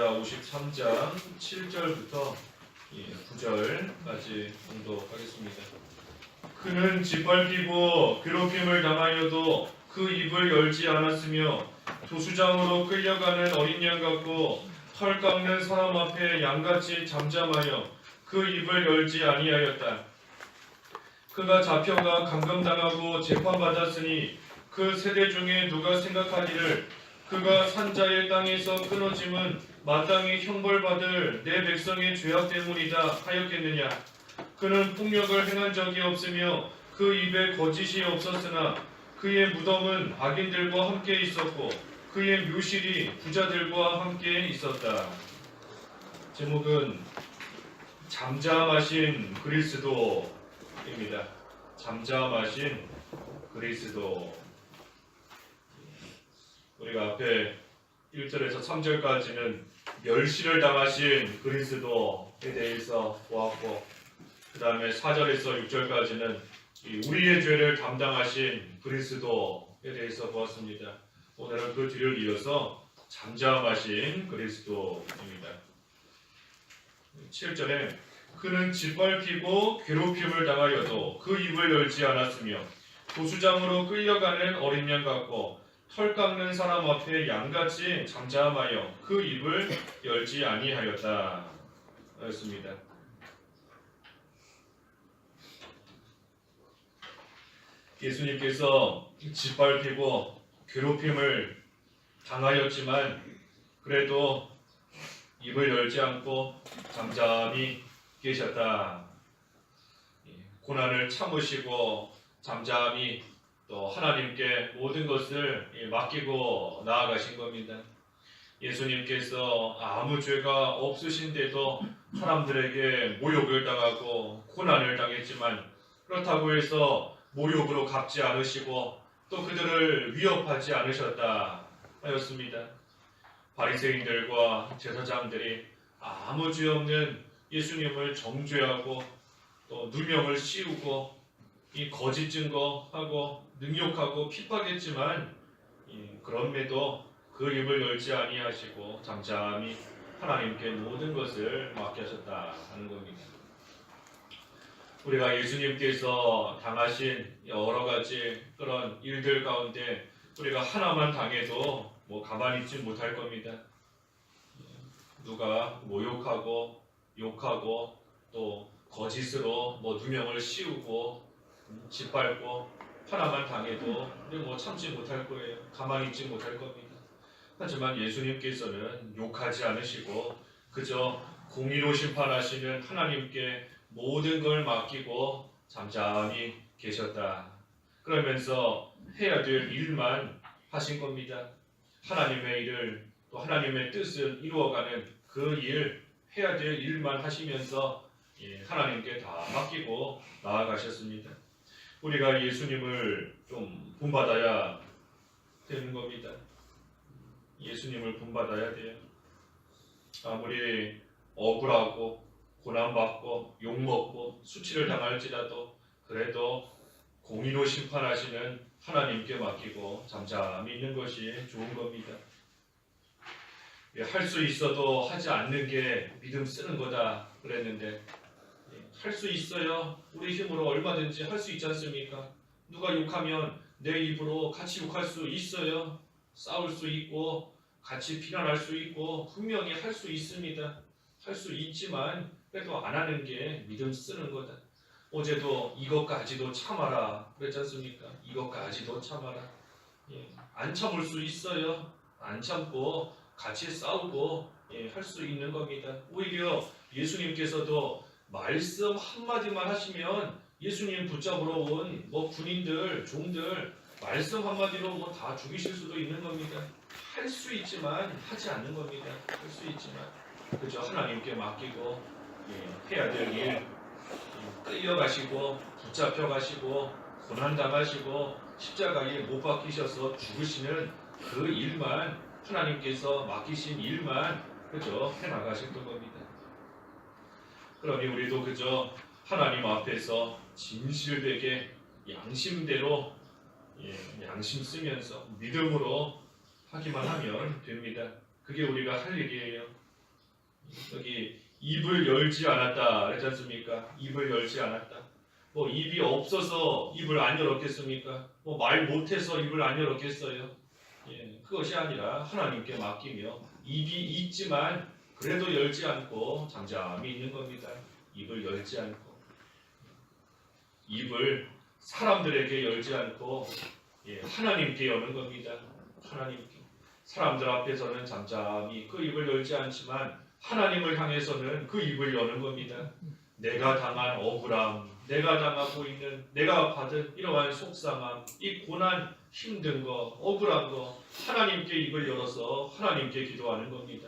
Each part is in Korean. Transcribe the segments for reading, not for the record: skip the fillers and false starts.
이사야 53장 7절부터 9절까지 공독하겠습니다. 그는 짓밟히고 괴롭힘을 당하여도 그 입을 열지 않았으며 도수장으로 끌려가는 어린 양 같고 털 깎는 사람 앞에 양같이 잠잠하여 그 입을 열지 아니하였다. 그가 잡혀가 감금당하고 재판받았으니 그 세대 중에 누가 생각하기를 그가 산자의 땅에서 끊어짐은 마땅히 형벌받을 내 백성의 죄악 때문이다 하였겠느냐. 그는 폭력을 행한 적이 없으며 그 입에 거짓이 없었으나 그의 무덤은 악인들과 함께 있었고 그의 묘실이 부자들과 함께 있었다. 제목은 잠잠하신 그리스도입니다. 잠잠하신 그리스도. 우리가 앞에 1절에서 3절까지는 멸시를 당하신 그리스도에 대해서 보았고, 그 다음에 4절에서 6절까지는 우리의 죄를 담당하신 그리스도에 대해서 보았습니다. 오늘은 그 뒤를 이어서 잠잠하신 그리스도입니다. 7절에 그는 짓밟히고 괴롭힘을 당하여도 그 입을 열지 않았으며 도수장으로 끌려가는 어린 양 같고 털 깎는 사람 앞에 양같이 잠잠하여 그 입을 열지 아니하였다 였습니다. 예수님께서 짓밟히고 괴롭힘을 당하였지만 그래도 입을 열지 않고 잠잠히 계셨다. 고난을 참으시고 잠잠히 또 하나님께 모든 것을 맡기고 나아가신 겁니다. 예수님께서 아무 죄가 없으신데도 사람들에게 모욕을 당하고 고난을 당했지만 그렇다고 해서 모욕으로 갚지 않으시고 또 그들을 위협하지 않으셨다 하였습니다. 바리새인들과 제사장들이 아무 죄 없는 예수님을 정죄하고 또 누명을 씌우고 이 거짓 증거하고 능욕하고 핍박했지만 그럼에도 그 입을 열지 아니하시고 잠잠히 하나님께 모든 것을 맡기셨다 하는 겁니다. 우리가 예수님께서 당하신 여러 가지 그런 일들 가운데 우리가 하나만 당해도 가만히 있지 못할 겁니다. 누가 모욕하고 욕하고 또 거짓으로 누명을 씌우고 짓밟고 하나만 당해도 참지 못할 거예요. 가만히 있지 못할 겁니다. 하지만 예수님께서는 욕하지 않으시고 그저 공의로 심판하시는 하나님께 모든 걸 맡기고 잠잠히 계셨다. 그러면서 해야 될 일만 하신 겁니다. 하나님의 일을 또 하나님의 뜻을 이루어가는 그 일, 해야 될 일만 하시면서 하나님께 다 맡기고 나아가셨습니다. 우리가 예수님을 좀 본받아야 되는 겁니다. 예수님을 본받아야 돼요. 아무리 억울하고 고난받고 욕먹고 수치를 당할지라도 그래도 공의로 심판하시는 하나님께 맡기고 잠잠히 있는 것이 좋은 겁니다. 할 수 있어도 하지 않는 게 믿음 쓰는 거다 그랬는데 할 수 있어요. 우리 힘으로 얼마든지 할 수 있지 않습니까? 누가 욕하면 내 입으로 같이 욕할 수 있어요. 싸울 수 있고 같이 비난할 수 있고 분명히 할 수 있습니다. 할 수 있지만 그래도 안 하는 게 믿음 쓰는 거다. 어제도 이것까지도 참아라 그랬지 않습니까? 이것까지도 참아라. 안 참을 수 있어요. 안 참고 같이 싸우고 할 수 있는 겁니다. 오히려 예수님께서도 말씀 한마디만 하시면 예수님 붙잡으러 온 군인들, 종들 말씀 한마디로 다 죽이실 수도 있는 겁니다. 할 수 있지만 하지 않는 겁니다. 할 수 있지만 그저 하나님께 맡기고 해야 될 일 끌려가시고 붙잡혀가시고 고난당하시고 십자가에 못 박히셔서 죽으시는 그 일만 하나님께서 맡기신 일만 그저 해나가셨던 겁니다. 그러니 우리도 그저 하나님 앞에서 진실되게 양심대로 양심 쓰면서 믿음으로 하기만 하면 됩니다. 그게 우리가 할 일이에요. 여기 입을 열지 않았다 그랬지 않습니까? 입을 열지 않았다. 뭐 입이 없어서 입을 안 열었겠습니까? 뭐 말 못해서 입을 안 열었겠어요? 예, 그것이 아니라 하나님께 맡기며 입이 있지만 그래도 열지 않고 잠잠히 있는 겁니다. 입을 열지 않고 입을 사람들에게 열지 않고 하나님께 여는 겁니다. 하나님께. 사람들 앞에서는 잠잠히 그 입을 열지 않지만 하나님을 향해서는 그 입을 여는 겁니다. 내가 당한 억울함, 내가 당하고 있는, 내가 받은 이러한 속상함, 이 고난, 힘든 거, 억울한 거 하나님께 입을 열어서 하나님께 기도하는 겁니다.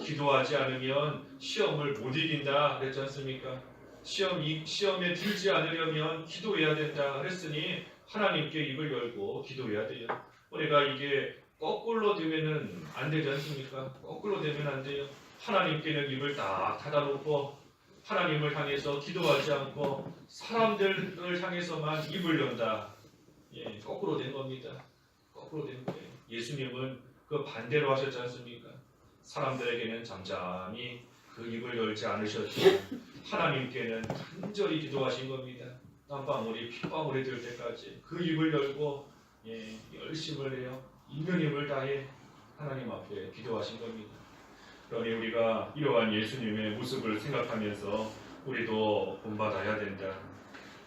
기도하지 않으면 시험을 못 이긴다 그랬지 않습니까? 시험에 들지 않으려면 기도해야 된다 그랬으니 하나님께 입을 열고 기도해야 돼요. 우리가 이게 거꾸로 되면은 안 되지 않습니까? 거꾸로 되면 안 돼요. 하나님께는 입을 딱 닫아놓고 하나님을 향해서 기도하지 않고 사람들을 향해서만 입을 연다. 거꾸로 된 겁니다. 거꾸로 된 거예요. 예수님은 그 반대로 하셨지 않습니까? 사람들에게는 잠잠히 그 입을 열지 않으셨고 하나님께는 간절히 기도하신 겁니다. 땀방울이 핏방울이 될 때까지 그 입을 열고 열심을 내요. 있는 힘을 다해 하나님 앞에 기도하신 겁니다. 그러니 우리가 이러한 예수님의 모습을 생각하면서 우리도 본받아야 된다.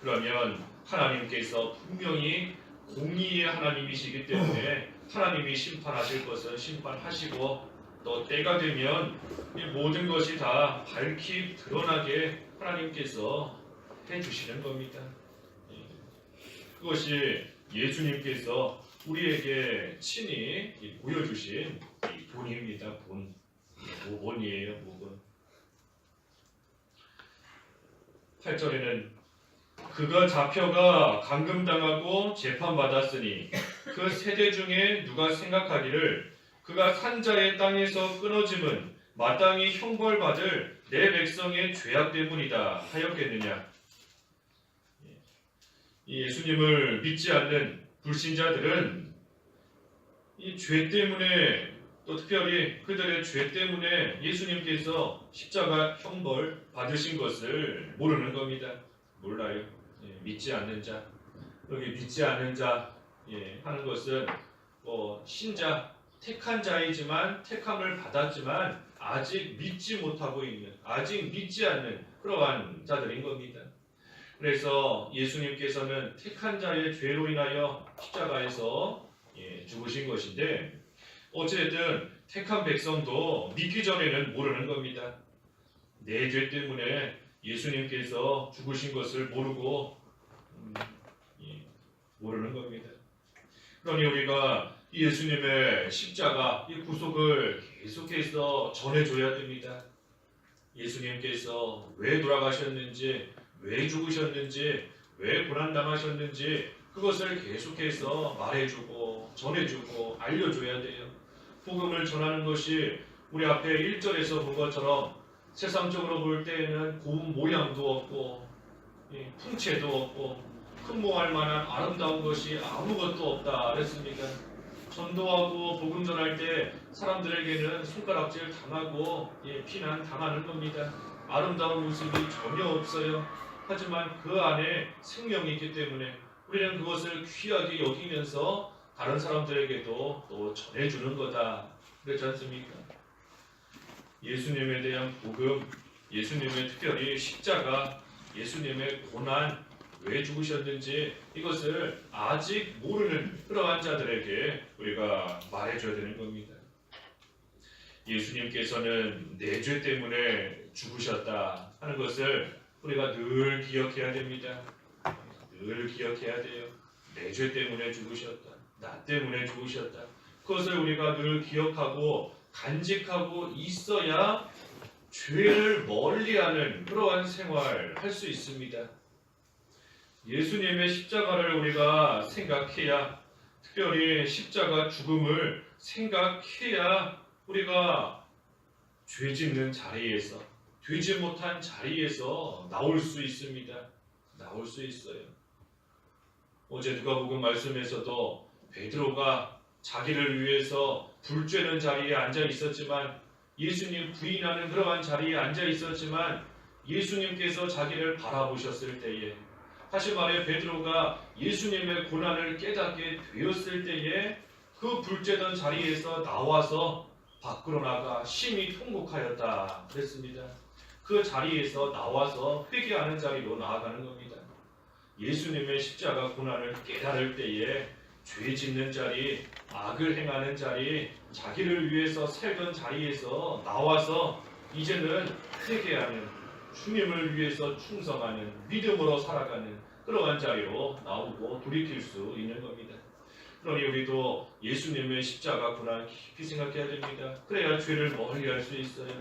그러면 하나님께서 분명히 공의의 하나님이시기 때문에 하나님이 심판하실 것은 심판하시고 또 때가 되면 이 모든 것이 다 밝히 드러나게 하나님께서 해주시는 겁니다. 그것이 예수님께서 우리에게 친히 보여주신 본입니다. 본이에요. 본. 8절에는 그가 잡혀가 감금당하고 재판받았으니 그 세대 중에 누가 생각하기를 그가 산자의 땅에서 끊어짐은 마땅히 형벌받을 내 백성의 죄악 때문이다 하였겠느냐. 이 예수님을 믿지 않는 불신자들은 이 죄 때문에 또 특별히 그들의 죄 때문에 예수님께서 십자가 형벌 받으신 것을 모르는 겁니다. 몰라요. 믿지 않는 자. 여기 믿지 않는 자 하는 것은 신자, 택한 자이지만 택함을 받았지만 아직 믿지 못하고 있는, 아직 믿지 않는 그러한 자들인 겁니다. 그래서 예수님께서는 택한 자의 죄로 인하여 십자가에서 죽으신 것인데 어쨌든 택한 백성도 믿기 전에는 모르는 겁니다. 내 죄 때문에 예수님께서 죽으신 것을 모르고 모르는 겁니다. 그러니 우리가 예수님의 십자가, 이 구속을 계속해서 전해줘야 됩니다. 예수님께서 왜 돌아가셨는지, 왜 죽으셨는지, 왜 고난당하셨는지 그것을 계속해서 말해주고 전해주고 알려줘야 돼요. 복음을 전하는 것이 우리 앞에 1절에서 본 것처럼 세상적으로 볼 때에는 고운 모양도 없고 풍채도 없고 흠모할 만한 아름다운 것이 아무것도 없다 그랬습니까? 전도하고 복음 전할 때 사람들에게는 손가락질 당하고 비난 당하는 겁니다. 아름다운 모습이 전혀 없어요. 하지만 그 안에 생명이 있기 때문에 우리는 그것을 귀하게 여기면서 다른 사람들에게도 또 전해주는 거다. 그렇지 않습니까? 예수님에 대한 복음, 예수님의 특별히 십자가, 예수님의 고난, 왜 죽으셨는지 이것을 아직 모르는 그러한 자들에게 우리가 말해줘야 되는 겁니다. 예수님께서는 내 죄 때문에 죽으셨다 하는 것을 우리가 늘 기억해야 됩니다. 늘 기억해야 돼요. 내 죄 때문에 죽으셨다. 나 때문에 죽으셨다. 그것을 우리가 늘 기억하고 간직하고 있어야 죄를 멀리하는 그러한 생활을 할 수 있습니다. 예수님의 십자가를 우리가 생각해야, 특별히 십자가 죽음을 생각해야 우리가 죄 짓는 자리에서, 되지 못한 자리에서 나올 수 있습니다. 나올 수 있어요. 어제 누가복음 말씀에서도 베드로가 자기를 위해서 불 쬐는 자리에 앉아 있었지만 예수님 부인하는 그러한 자리에 앉아 있었지만 예수님께서 자기를 바라보셨을 때에, 다시 말해 베드로가 예수님의 고난을 깨닫게 되었을 때에 그 불쬐던 자리에서 나와서 밖으로 나가 심히 통곡하였다 그랬습니다. 그 자리에서 나와서 회개하는 자리로 나아가는 겁니다. 예수님의 십자가 고난을 깨달을 때에 죄 짓는 자리, 악을 행하는 자리, 자기를 위해서 살던 자리에서 나와서 이제는 회개하는, 주님을 위해서 충성하는, 믿음으로 살아가는 그러한 자리로 나오고 돌이킬 수 있는 겁니다. 그러니 우리도 예수님의 십자가 고난 깊이 생각해야 됩니다. 그래야 죄를 멀리할 수 있어요.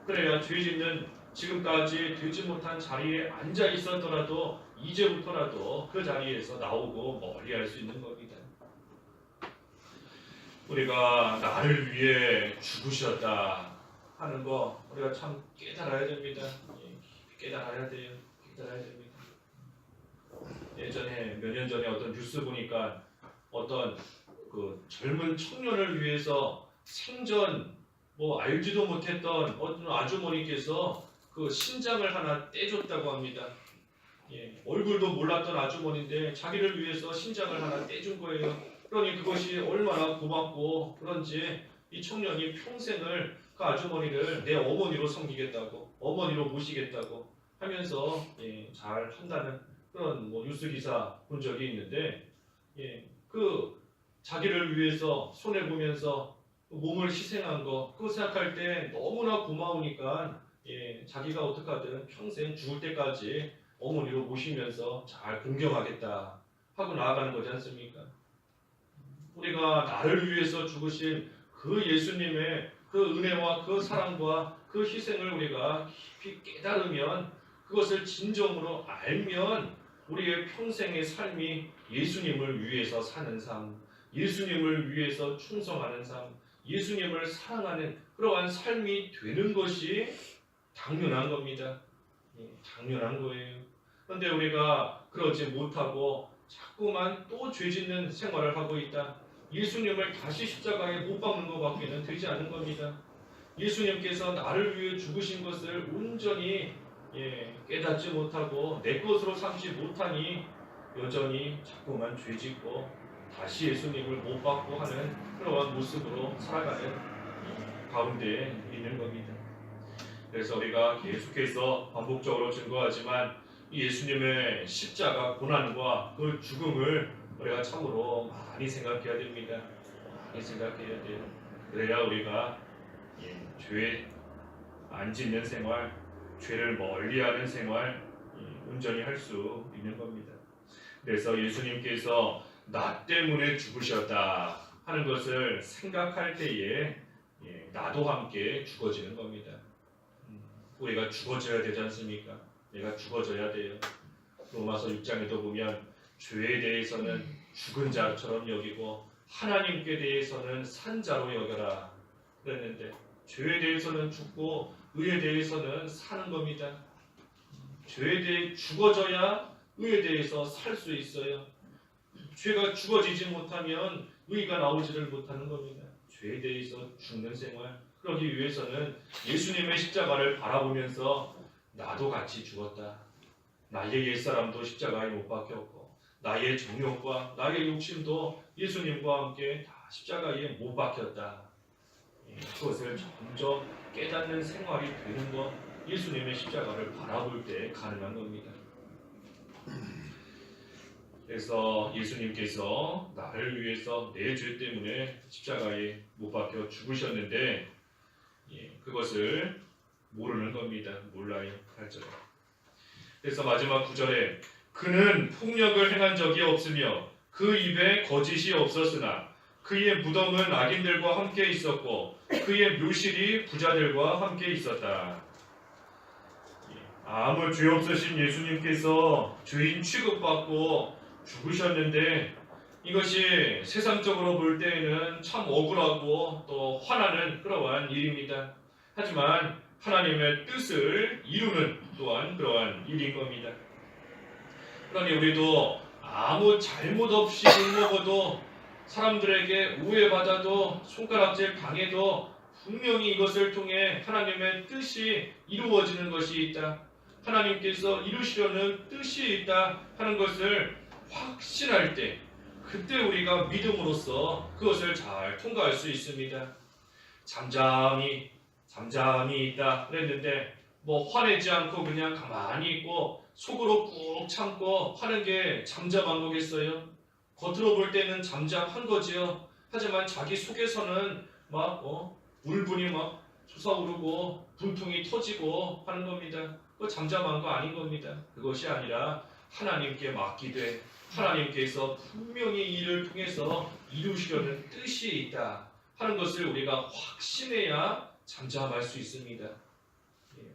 그래야 죄 짓는 지금까지 되지 못한 자리에 앉아 있었더라도 이제부터라도 그 자리에서 나오고 멀리할 수 있는 겁니다. 우리가 나를 위해 죽으셨다 하는 거 우리가 참 깨달아야 됩니다. 깨달아야 돼요. 깨달아야 됩니다. 예전에 몇 년 전에 어떤 뉴스 보니까 어떤 그 젊은 청년을 위해서 생전 알지도 못했던 어떤 아주머니께서 그 신장을 하나 떼줬다고 합니다. 얼굴도 몰랐던 아주머니인데 자기를 위해서 신장을 하나 떼준 거예요. 그러니 그것이 얼마나 고맙고 그런지 이 청년이 평생을 그 아주머니를 내 어머니로 섬기겠다고, 어머니로 모시겠다고 하면서 잘 한다는 그런 뉴스 기사 본 적이 있는데, 그 자기를 위해서 손해 보면서 몸을 희생한 거 그거 생각할 때 너무나 고마우니까 자기가 어떡하든 평생 죽을 때까지 어머니로 모시면서 잘 공경하겠다 하고 나아가는 거지 않습니까? 우리가 나를 위해서 죽으신 그 예수님의 그 은혜와 그 사랑과 그 희생을 우리가 깊이 깨달으면, 그것을 진정으로 알면 우리의 평생의 삶이 예수님을 위해서 사는 삶, 예수님을 위해서 충성하는 삶, 예수님을 사랑하는 그러한 삶이 되는 것이 당연한 겁니다. 당연한 거예요. 그런데 우리가 그러지 못하고 자꾸만 또 죄짓는 생활을 하고 있다. 예수님을 다시 십자가에 못 박는 것밖에는 되지 않은 겁니다. 예수님께서 나를 위해 죽으신 것을 온전히 깨닫지 못하고 내 것으로 삼지 못하니 여전히 자꾸만 죄짓고 다시 예수님을 못 받고 하는 그러한 모습으로 살아가는 가운데 있는 겁니다. 그래서 우리가 계속해서 반복적으로 증거하지만 예수님의 십자가 고난과 그 죽음을 우리가 참으로 많이 생각해야 됩니다. 많이 생각해야 돼요. 그래야 우리가 죄 안 짓는 생활, 죄를 멀리하는 생활 온전히 할 수 있는 겁니다. 그래서 예수님께서 나 때문에 죽으셨다 하는 것을 생각할 때에 나도 함께 죽어지는 겁니다. 우리가 죽어져야 되지 않습니까? 내가 죽어져야 돼요. 로마서 6장에도 보면 죄에 대해서는 죽은 자처럼 여기고 하나님께 대해서는 산 자로 여겨라 그랬는데, 죄에 대해서는 죽고 의에 대해서는 사는 겁니다. 죄에 대해 죽어져야 의에 대해서 살 수 있어요. 죄가 죽어지지 못하면 의가 나오지를 못하는 겁니다. 죄에 대해서 죽는 생활, 그러기 위해서는 예수님의 십자가를 바라보면서 나도 같이 죽었다. 나의 옛사람도 십자가에 못 박혔고 나의 정욕과 나의 욕심도 예수님과 함께 다 십자가에 못 박혔다. 그것을 점점 깨닫는 생활이 되는 것, 예수님의 십자가를 바라볼 때 가능한 겁니다. 그래서 예수님께서 나를 위해서 내 죄 때문에 십자가에 못 박혀 죽으셨는데 그것을 모르는 겁니다. 몰라요. 8절에. 그래서 마지막 9절에 그는 폭력을 행한 적이 없으며 그 입에 거짓이 없었으나 그의 무덤은 악인들과 함께 있었고 그의 묘실이 부자들과 함께 있었다. 아무 죄 없으신 예수님께서 죄인 취급받고 죽으셨는데 이것이 세상적으로 볼 때에는 참 억울하고 또 화나는 그러한 일입니다. 하지만 하나님의 뜻을 이루는 또한 그러한 일인 겁니다. 그러니 우리도 아무 잘못 없이 욕먹어도 사람들에게 우애받아도 손가락질 당해도 분명히 이것을 통해 하나님의 뜻이 이루어지는 것이 있다. 하나님께서 이루시려는 뜻이 있다 하는 것을 확신할 때, 그때 우리가 믿음으로써 그것을 잘 통과할 수 있습니다. 잠잠히 있다 그랬는데 뭐 화내지 않고 그냥 가만히 있고 속으로 꾹 참고 하는 게 잠잠한 거겠어요? 겉으로 볼 때는 잠잠한 거지요. 하지만 자기 속에서는 막 울분이 막 솟아오르고 분통이 터지고 하는 겁니다. 그거 잠잠한 거 아닌 겁니다. 그것이 아니라 하나님께 맡기되 하나님께서 분명히 이를 통해서 이루시려는 뜻이 있다 하는 것을 우리가 확신해야 잠잠할 수 있습니다.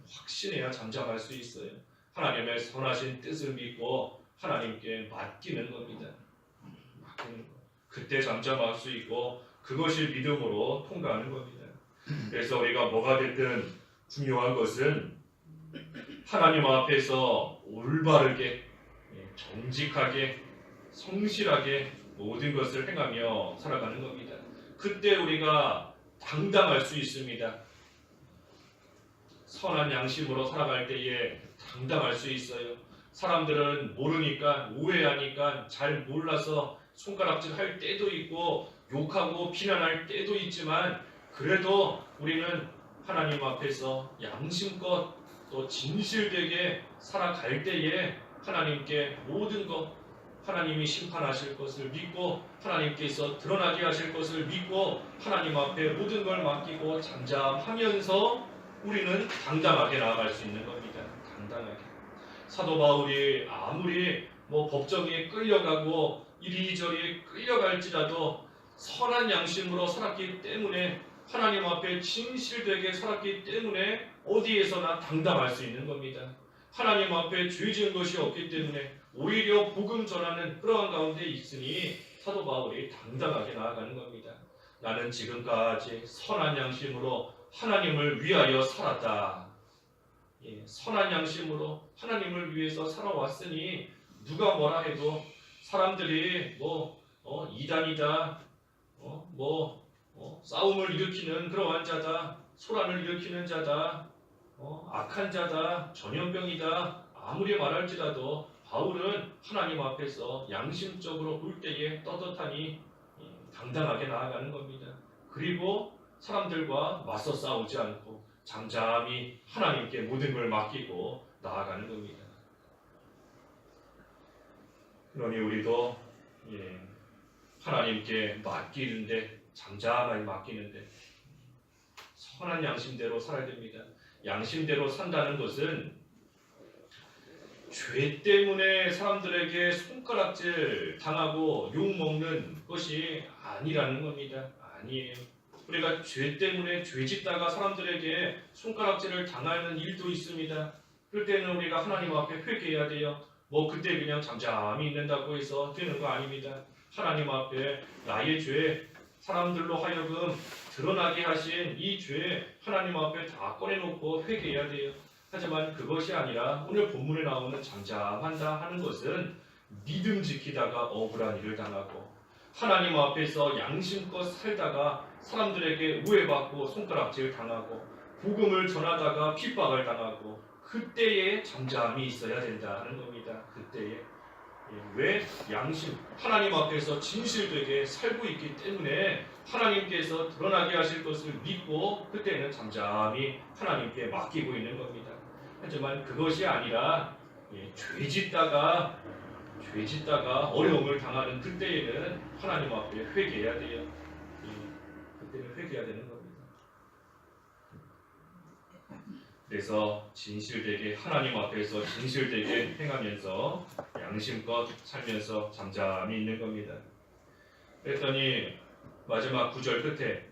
확신해야 잠잠할 수 있어요. 하나님의 선하신 뜻을 믿고 하나님께 맡기는 겁니다. 맡기는 거. 그때 잠잠할 수 있고 그것이 믿음으로 통과하는 겁니다. 그래서 우리가 뭐가 됐든 중요한 것은 하나님 앞에서 올바르게 정직하게 성실하게 모든 것을 행하며 살아가는 겁니다. 그때 우리가 당당할 수 있습니다. 선한 양심으로 살아갈 때에 당당할 수 있어요. 사람들은 모르니까 오해하니까 잘 몰라서 손가락질 할 때도 있고 욕하고 비난할 때도 있지만 그래도 우리는 하나님 앞에서 양심껏 또 진실되게 살아갈 때에 하나님께 모든 것 하나님이 심판하실 것을 믿고 하나님께서 드러나게 하실 것을 믿고 하나님 앞에 모든 걸 맡기고 잠잠하면서 우리는 당당하게 나아갈 수 있는 겁니다. 당당하게. 사도 바울이 아무리 법정에 끌려가고 이리저리 끌려갈지라도 선한 양심으로 살았기 때문에 하나님 앞에 진실되게 살았기 때문에 어디에서나 당당할 수 있는 겁니다. 하나님 앞에 죄 지은 것이 없기 때문에 오히려 복음 전하는 그러한 가운데 있으니 사도 바울이 당당하게 나아가는 겁니다. 나는 지금까지 선한 양심으로 하나님을 위하여 살았다. 선한 양심으로 하나님을 위해서 살아왔으니 누가 뭐라 해도 사람들이 이단이다, 싸움을 일으키는 그러한 자다, 소란을 일으키는 자다, 악한 자다, 전염병이다 아무리 말할지라도 바울은 하나님 앞에서 양심적으로 볼 때에 떳떳하니 당당하게 나아가는 겁니다. 그리고 사람들과 맞서 싸우지 않고 잠잠히 하나님께 모든 걸 맡기고 나아가는 겁니다. 그러니 우리도 하나님께 맡기는데 잠잠하게 맡기는데 선한 양심대로 살아야 됩니다. 양심대로 산다는 것은 죄 때문에 사람들에게 손가락질 당하고 욕먹는 것이 아니라는 겁니다. 아니에요. 우리가 죄 때문에 죄 짓다가 사람들에게 손가락질을 당하는 일도 있습니다. 그럴 때는 우리가 하나님 앞에 회개해야 돼요. 그때 그냥 잠잠히 있는다고 해서 되는 거 아닙니다. 하나님 앞에 나의 죄, 사람들로 하여금 드러나게 하신 이 죄 하나님 앞에 다 꺼내놓고 회개해야 돼요. 하지만 그것이 아니라 오늘 본문에 나오는 잠잠한다 하는 것은 믿음 지키다가 억울한 일을 당하고 하나님 앞에서 양심껏 살다가 사람들에게 오해받고 손가락질 당하고 복음을 전하다가 핍박을 당하고 그때에 잠잠히 있어야 된다는 겁니다. 그때에 왜? 양심, 하나님 앞에서 진실되게 살고 있기 때문에 하나님께서 드러나게 하실 것을 믿고 그때는 잠잠히 하나님께 맡기고 있는 겁니다. 하지만 그것이 아니라 죄 짓다가 어려움을 당하는 그때에는 하나님 앞에 회개해야 돼요. 그때는 회개해야 되는 겁니다. 그래서 진실되게 하나님 앞에서 진실되게 행하면서 양심껏 살면서 잠잠히 있는 겁니다. 그랬더니 마지막 9절 끝에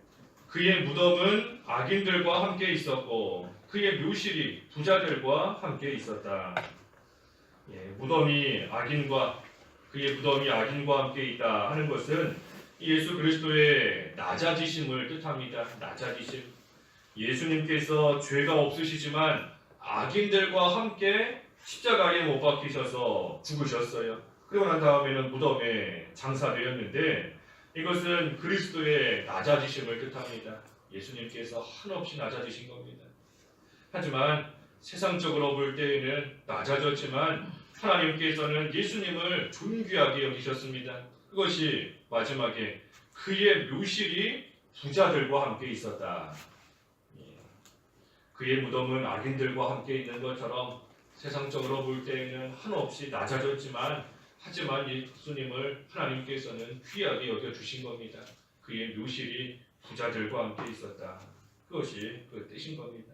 그의 무덤은 악인들과 함께 있었고 그의 묘실이 부자들과 함께 있었다. 무덤이 그의 무덤이 악인과 함께 있다 하는 것은 예수 그리스도의 낮아지심을 뜻합니다. 낮아지심. 예수님께서 죄가 없으시지만 악인들과 함께 십자가에 못 박히셔서 죽으셨어요. 그러고 난 다음에는 무덤에 장사되었는데 이것은 그리스도의 낮아지심을 뜻합니다. 예수님께서 한없이 낮아지신 겁니다. 하지만 세상적으로 볼 때에는 낮아졌지만 하나님께서는 예수님을 존귀하게 여기셨습니다. 그것이 마지막에 그의 묘실이 부자들과 함께 있었다. 그의 무덤은 악인들과 함께 있는 것처럼 세상적으로 볼 때에는 한없이 낮아졌지만 하지만 예수님을 하나님께서는 귀하게 여겨주신 겁니다. 그의 묘실이 부자들과 함께 있었다. 그것이 그 뜻인 겁니다.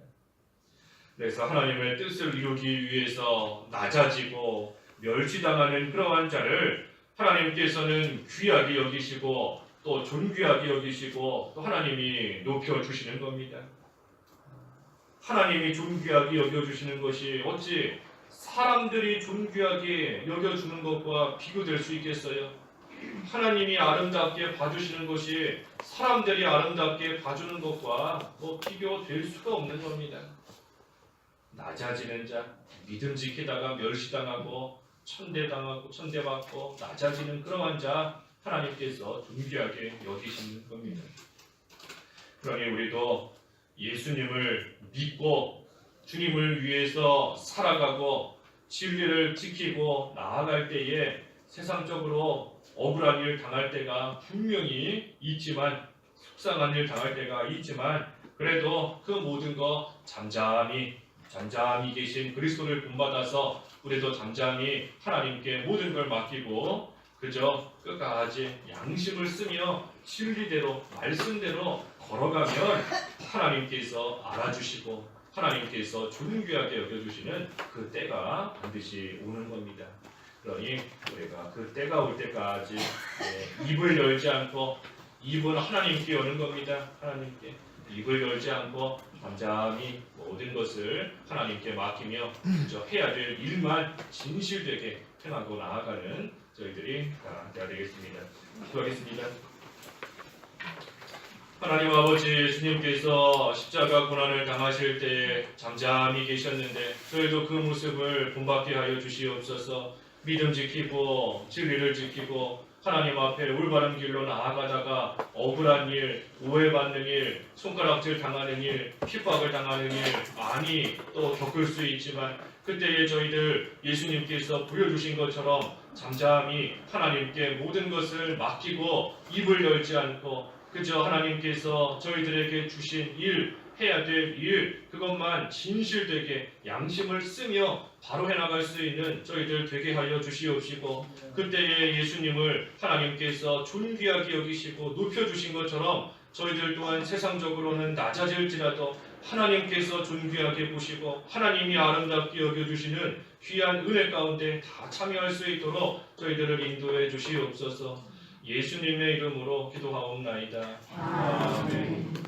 그래서 하나님의 뜻을 이루기 위해서 낮아지고 멸시당하는 그러한 자를 하나님께서는 귀하게 여기시고 또 존귀하게 여기시고 또 하나님이 높여주시는 겁니다. 하나님이 존귀하게 여겨주시는 것이 어찌 사람들이 존귀하게 여겨주는 것과 비교될 수 있겠어요? 하나님이 아름답게 봐주시는 것이 사람들이 아름답게 봐주는 것과 비교될 수가 없는 겁니다. 낮아지는 자, 믿음 지키다가 멸시당하고 천대당하고 천대받고 낮아지는 그러한 자 하나님께서 존귀하게 여기시는 겁니다. 그러니 우리도 예수님을 믿고 주님을 위해서 살아가고 진리를 지키고 나아갈 때에 세상적으로 억울한 일 당할 때가 분명히 있지만 속상한 일 당할 때가 있지만 그래도 그 모든 거 잠잠히 계신 그리스도를 본받아서 우리도 잠잠히 하나님께 모든 걸 맡기고 그저 끝까지 양심을 쓰며 진리대로 말씀대로 걸어가면 하나님께서 알아주시고 하나님께서 존귀하게 여겨주시는 그 때가 반드시 오는 겁니다. 그러니 우리가 그 때가 올 때까지 입을 열지 않고 입은 하나님께 여는 겁니다. 하나님께 입을 열지 않고 잠잠히 모든 것을 하나님께 맡기며 그저 해야 될 일만 진실되게 행하고 나아가는 저희들이 다 되어야 되겠습니다. 기도하겠습니다. 하나님 아버지, 예수님께서 십자가 고난을 당하실 때에 잠잠히 계셨는데 저희도 그 모습을 본받게 하여 주시옵소서. 믿음 지키고 진리를 지키고 하나님 앞에 올바른 길로 나아가다가 억울한 일, 오해받는 일, 손가락질 당하는 일, 핍박을 당하는 일 많이 또 겪을 수 있지만 그때에 저희들 예수님께서 보여주신 것처럼 잠잠히 하나님께 모든 것을 맡기고 입을 열지 않고 그저 하나님께서 저희들에게 주신 일, 해야 될 일, 그것만 진실되게 양심을 쓰며 바로 해나갈 수 있는 저희들 되게 하여 주시옵시고 그때에 예수님을 하나님께서 존귀하게 여기시고 높여주신 것처럼 저희들 또한 세상적으로는 낮아질지라도 하나님께서 존귀하게 보시고 하나님이 아름답게 여겨주시는 귀한 은혜 가운데 다 참여할 수 있도록 저희들을 인도해 주시옵소서. 예수님의 이름으로 기도하옵나이다. 아멘.